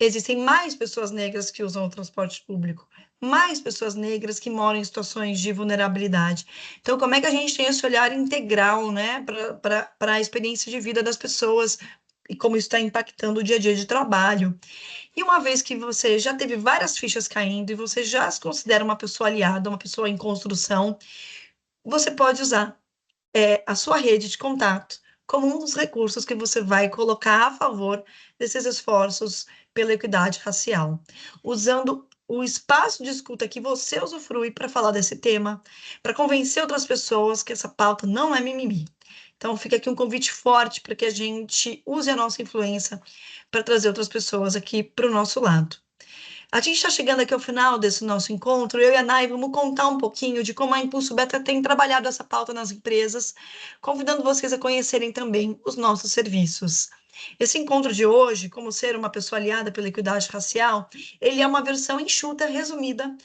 existem mais pessoas negras que usam o transporte público, mais pessoas negras que moram em situações de vulnerabilidade. Então, como é que a gente tem esse olhar integral, né, para a experiência de vida das pessoas e como isso está impactando o dia a dia de trabalho? E uma vez que você já teve várias fichas caindo e você já se considera uma pessoa aliada, uma pessoa em construção, você pode usar a sua rede de contato como um dos recursos que você vai colocar a favor desses esforços pela equidade racial, usando o espaço de escuta que você usufrui para falar desse tema, para convencer outras pessoas que essa pauta não é mimimi. Então, fica aqui um convite forte para que a gente use a nossa influência para trazer outras pessoas aqui para o nosso lado. A gente está chegando aqui ao final desse nosso encontro. Eu e a Nai vamos contar um pouquinho de como a Impulso Beta tem trabalhado essa pauta nas empresas, convidando vocês a conhecerem também os nossos serviços. Esse encontro de hoje, como ser uma pessoa aliada pela equidade racial, ele é uma versão enxuta, resumida,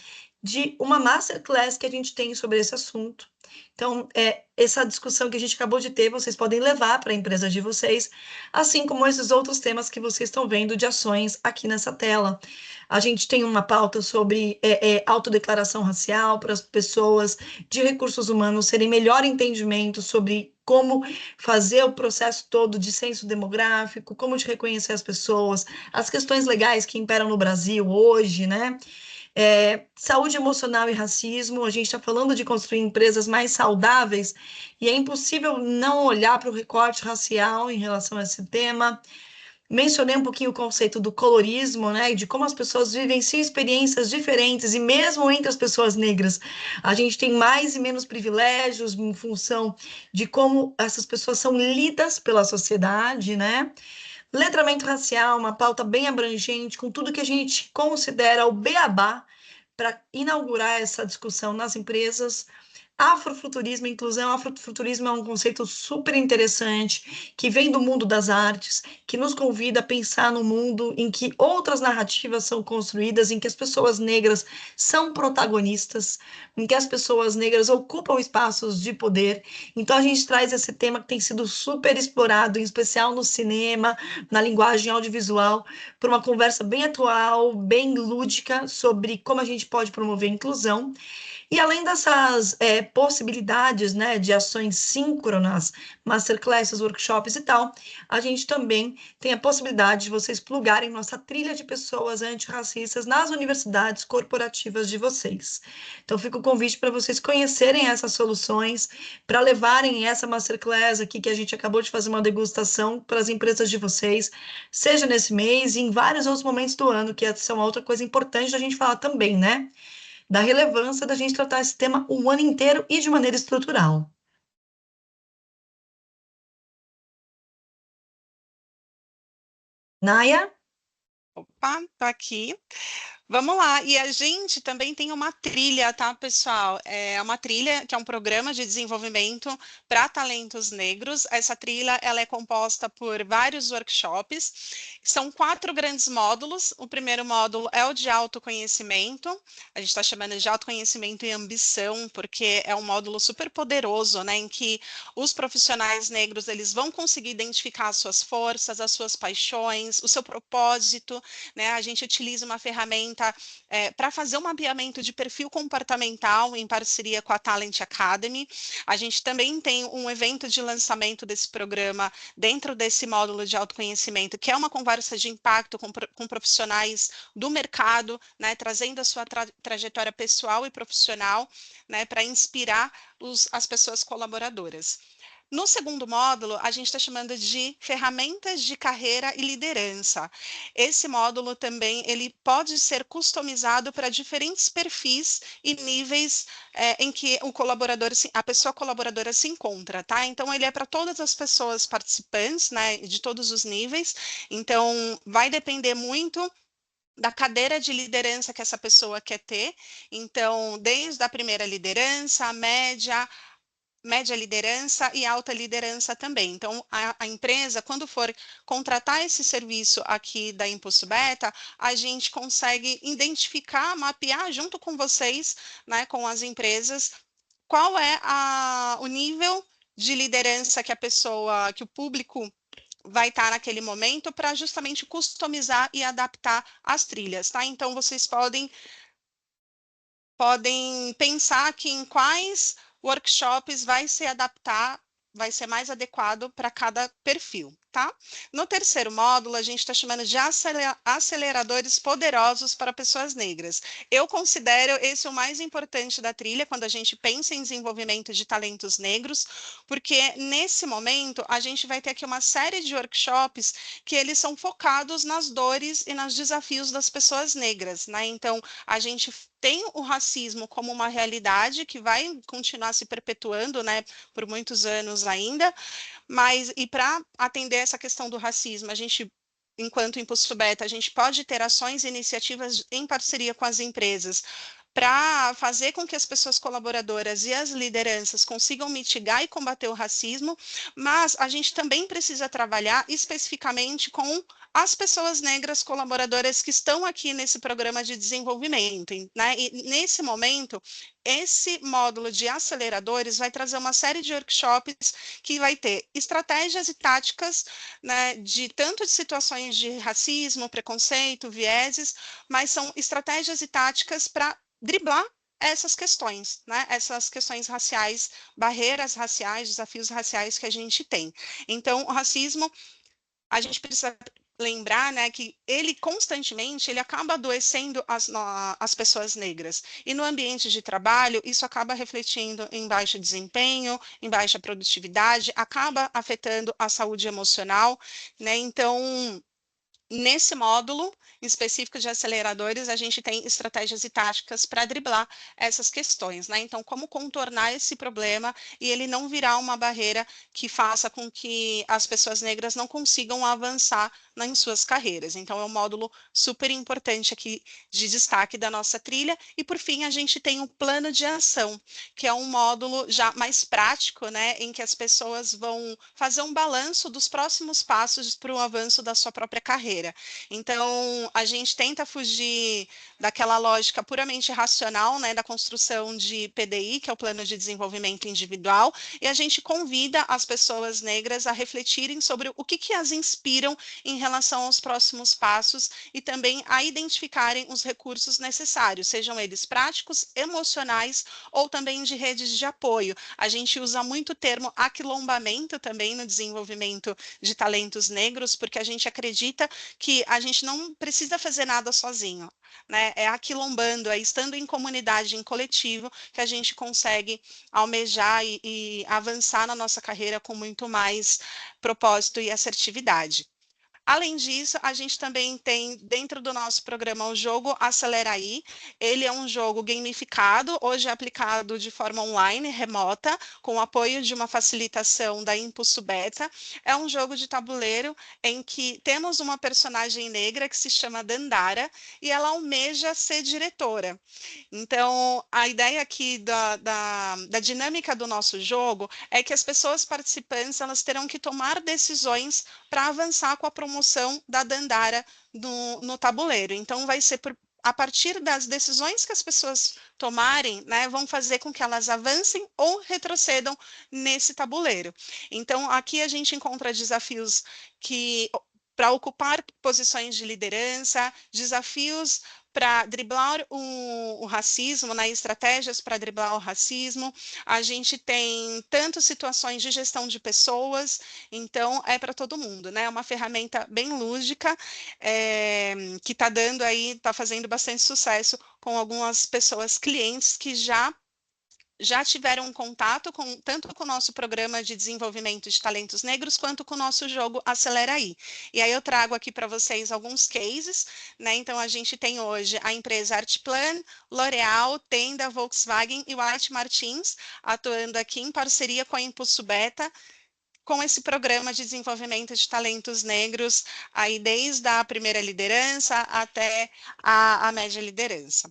de uma masterclass que a gente tem sobre esse assunto. Então, essa discussão que a gente acabou de ter, vocês podem levar para a empresa de vocês, assim como esses outros temas que vocês estão vendo de ações aqui nessa tela. A gente tem uma pauta sobre autodeclaração racial para as pessoas de recursos humanos terem melhor entendimento sobre como fazer o processo todo de censo demográfico, como de reconhecer as pessoas, as questões legais que imperam no Brasil hoje, né? Saúde emocional e racismo, a gente está falando de construir empresas mais saudáveis e é impossível não olhar para o recorte racial em relação a esse tema. Mencionei um pouquinho o conceito do colorismo, né, e de como as pessoas vivenciam experiências diferentes, e mesmo entre as pessoas negras, a gente tem mais e menos privilégios em função de como essas pessoas são lidas pela sociedade, né? Letramento racial, uma pauta bem abrangente, com tudo que a gente considera o beabá para inaugurar essa discussão nas empresas. Afrofuturismo, inclusão, afrofuturismo é um conceito super interessante, que vem do mundo das artes, que nos convida a pensar no mundo em que outras narrativas são construídas, em que as pessoas negras são protagonistas, em que as pessoas negras ocupam espaços de poder. Então, a gente traz esse tema que tem sido super explorado, em especial no cinema, na linguagem audiovisual, por uma conversa bem atual, bem lúdica, sobre como a gente pode promover a inclusão. E além dessas possibilidades, né, de ações síncronas, masterclasses, workshops e tal, a gente também tem a possibilidade de vocês plugarem nossa trilha de pessoas antirracistas nas universidades corporativas de vocês. Então, fica o convite para vocês conhecerem essas soluções, para levarem essa masterclass aqui, que a gente acabou de fazer uma degustação para as empresas de vocês, seja nesse mês e em vários outros momentos do ano, que essa é uma outra coisa importante da gente falar também, né? Da relevância da gente tratar esse tema o ano inteiro e de maneira estrutural. Naya? Opa, tô aqui. Vamos lá, e a gente também tem uma trilha, tá, pessoal? É uma trilha que é um programa de desenvolvimento para talentos negros. Essa trilha, ela é composta por vários workshops. São 4 grandes módulos. O primeiro módulo é o de autoconhecimento. A gente está chamando de autoconhecimento e ambição, porque é um módulo super poderoso, né, em que os profissionais negros, eles vão conseguir identificar as suas forças, as suas paixões, o seu propósito, né? A gente utiliza uma ferramenta Suberta para fazer um mapeamento de perfil comportamental em parceria com a Talent Academy. A gente também tem um evento de lançamento desse programa dentro desse módulo de autoconhecimento, que é uma conversa de impacto com profissionais do mercado, né, trazendo a sua trajetória pessoal e profissional, né, para inspirar as pessoas colaboradoras. No segundo módulo, a gente está chamando de ferramentas de carreira e liderança. Esse módulo também ele pode ser customizado para diferentes perfis e níveis em que o colaborador, a pessoa colaboradora se encontra, tá? Então, ele é para todas as pessoas participantes, né, de todos os níveis. Então, vai depender muito da cadeira de liderança que essa pessoa quer ter. Então, desde a primeira liderança, a média liderança e alta liderança também. Então, a empresa, quando for contratar esse serviço aqui da Impulso Beta, a gente consegue identificar, mapear junto com vocês, né, com as empresas, qual é o nível de liderança que a pessoa, que o público vai estar naquele momento para justamente customizar e adaptar as trilhas, tá? Então, vocês podem pensar aqui em quais workshops vai ser mais adequado para cada perfil, tá? No terceiro módulo, a gente está chamando de aceleradores poderosos para pessoas negras. Eu considero esse o mais importante da trilha, quando a gente pensa em desenvolvimento de talentos negros, porque nesse momento, a gente vai ter aqui uma série de workshops que eles são focados nas dores e nos desafios das pessoas negras, né? Então, a gente tem o racismo como uma realidade que vai continuar se perpetuando, né, por muitos anos ainda, mas e para atender essa questão do racismo, a gente, enquanto Impulso Beta, a gente pode ter ações e iniciativas em parceria com as empresas para fazer com que as pessoas colaboradoras e as lideranças consigam mitigar e combater o racismo, mas a gente também precisa trabalhar especificamente com as pessoas negras colaboradoras que estão aqui nesse programa de desenvolvimento, né? E nesse momento, esse módulo de aceleradores vai trazer uma série de workshops que vai ter estratégias e táticas, né, tanto de situações de racismo, preconceito, vieses, mas são estratégias e táticas para driblar essas questões, né? Essas questões raciais, barreiras raciais, desafios raciais que a gente tem. Então, o racismo, a gente precisa lembrar, né, que ele constantemente ele acaba adoecendo as pessoas negras. E no ambiente de trabalho, isso acaba refletindo em baixo desempenho, em baixa produtividade, acaba afetando a saúde emocional, né? Então, nesse módulo específico de aceleradores, a gente tem estratégias e táticas para driblar essas questões, né? Então, como contornar esse problema e ele não virar uma barreira que faça com que as pessoas negras não consigam avançar em suas carreiras. Então, é um módulo super importante aqui de destaque da nossa trilha. E, por fim, a gente tem um plano de ação, que é um módulo já mais prático, né? Em que as pessoas vão fazer um balanço dos próximos passos para o avanço da sua própria carreira. Então, a gente tenta fugir daquela lógica puramente racional, né, da construção de PDI, que é o Plano de Desenvolvimento Individual, e a gente convida as pessoas negras a refletirem sobre o que as inspiram em relação aos próximos passos e também a identificarem os recursos necessários, sejam eles práticos, emocionais ou também de redes de apoio. A gente usa muito o termo aquilombamento também no desenvolvimento de talentos negros, porque a gente acredita que a gente não precisa fazer nada sozinho, né? É aquilombando, é estando em comunidade, em coletivo, que a gente consegue almejar e avançar na nossa carreira com muito mais propósito e assertividade. Além disso, a gente também tem dentro do nosso programa o jogo Acelera Aí. Ele é um jogo gamificado, hoje é aplicado de forma online, remota, com o apoio de uma facilitação da Impulso Beta. É um jogo de tabuleiro em que temos uma personagem negra que se chama Dandara e ela almeja ser diretora. Então, a ideia aqui da dinâmica do nosso jogo é que as pessoas participantes elas terão que tomar decisões para avançar com a promoção da Dandara no tabuleiro. Então, vai ser a partir das decisões que as pessoas tomarem, né, vão fazer com que elas avancem ou retrocedam nesse tabuleiro. Então, aqui a gente encontra desafios para ocupar posições de liderança, desafios para driblar o racismo, né, estratégias para driblar o racismo. A gente tem tanto situações de gestão de pessoas, então é para todo mundo, né? É uma ferramenta bem lúdica, que está dando aí, está fazendo bastante sucesso com algumas pessoas clientes que já tiveram um contato tanto com o nosso programa de desenvolvimento de talentos negros, quanto com o nosso jogo Acelera Aí. E aí eu trago aqui para vocês alguns cases, né? Então, a gente tem hoje a empresa Artplan, L'Oréal, Tenda, Volkswagen e White Martins, atuando aqui em parceria com a Impulso Beta, com esse programa de desenvolvimento de talentos negros, aí desde a primeira liderança até a média liderança.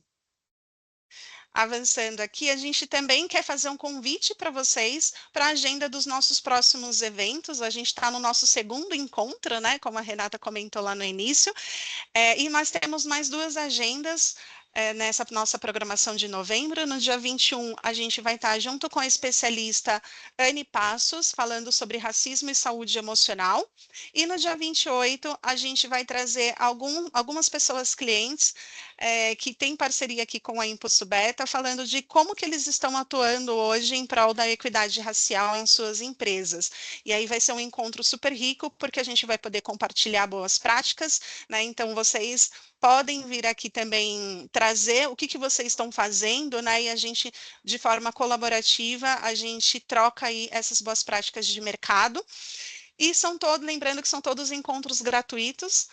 Avançando aqui, a gente também quer fazer um convite para vocês para a agenda dos nossos próximos eventos. A gente está no nosso segundo encontro, né? Como a Renata comentou lá no início, e nós temos mais 2 agendas nessa nossa programação de novembro. No dia 21, a gente vai estar junto com a especialista Anne Passos, falando sobre racismo e saúde emocional. E no dia 28, a gente vai trazer algumas pessoas clientes que têm parceria aqui com a Impulso Beta, falando de como que eles estão atuando hoje em prol da equidade racial em suas empresas. E aí vai ser um encontro super rico, porque a gente vai poder compartilhar boas práticas, né? Então, vocês podem vir aqui também trazer o que vocês estão fazendo, né? E a gente, de forma colaborativa, a gente troca aí essas boas práticas de mercado. E lembrando que são todos encontros gratuitos.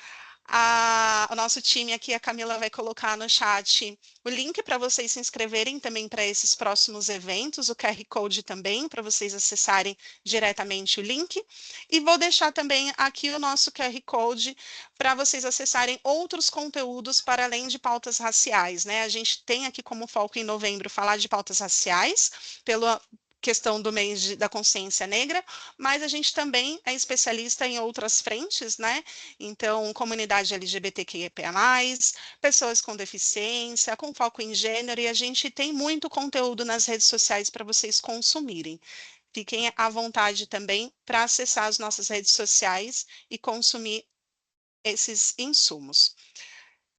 O nosso time aqui, a Camila, vai colocar no chat o link para vocês se inscreverem também para esses próximos eventos, o QR Code também, para vocês acessarem diretamente o link. E vou deixar também aqui o nosso QR Code para vocês acessarem outros conteúdos para além de pautas raciais, né? A gente tem aqui como foco em novembro falar de pautas raciais, pela questão do mês da consciência negra, mas a gente também é especialista em outras frentes, né? Então, comunidade LGBTQIA+, pessoas com deficiência, com foco em gênero, e a gente tem muito conteúdo nas redes sociais para vocês consumirem. Fiquem à vontade também para acessar as nossas redes sociais e consumir esses insumos.